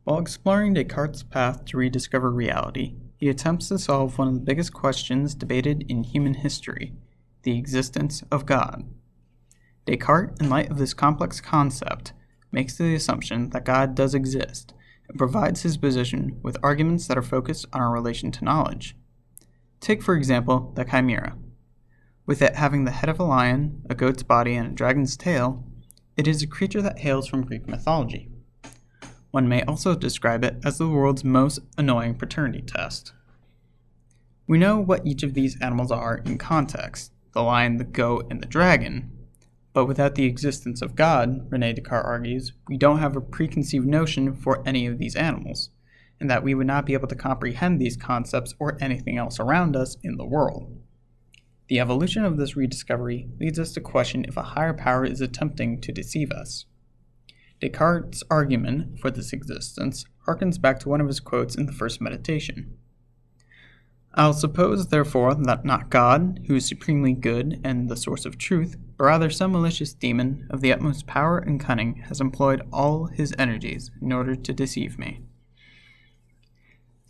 While exploring Descartes' path to rediscover reality, he attempts to solve one of the biggest questions debated in human history, the existence of God. Descartes, in light of this complex concept, makes the assumption that God does exist and provides his position with arguments that are focused on our relation to knowledge. Take, for example, the chimera. With it having the head of a lion, a goat's body, and a dragon's tail, it is a creature that hails from Greek mythology. One may also describe it as the world's most annoying paternity test. We know what each of these animals are in context, the lion, the goat, and the dragon, but without the existence of God, Rene Descartes argues, we don't have a preconceived notion for any of these animals, and that we would not be able to comprehend these concepts or anything else around us in the world. The evolution of this rediscovery leads us to question if a higher power is attempting to deceive us. Descartes' argument for this existence harkens back to one of his quotes in the first meditation. I'll suppose, therefore, that not God, who is supremely good and the source of truth, but rather some malicious demon of the utmost power and cunning has employed all his energies in order to deceive me.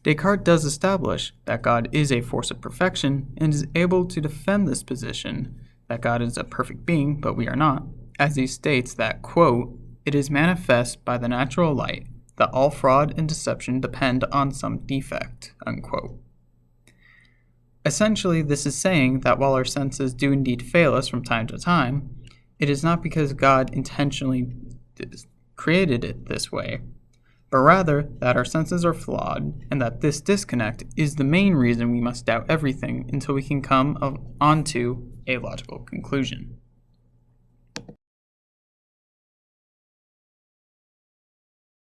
Descartes does establish that God is a force of perfection and is able to defend this position, that God is a perfect being, but we are not, as he states that, quote, "It is manifest by the natural light that all fraud and deception depend on some defect," unquote. Essentially, this is saying that while our senses do indeed fail us from time to time, it is not because God intentionally created it this way, but rather that our senses are flawed, and that this disconnect is the main reason we must doubt everything until we can come onto a logical conclusion.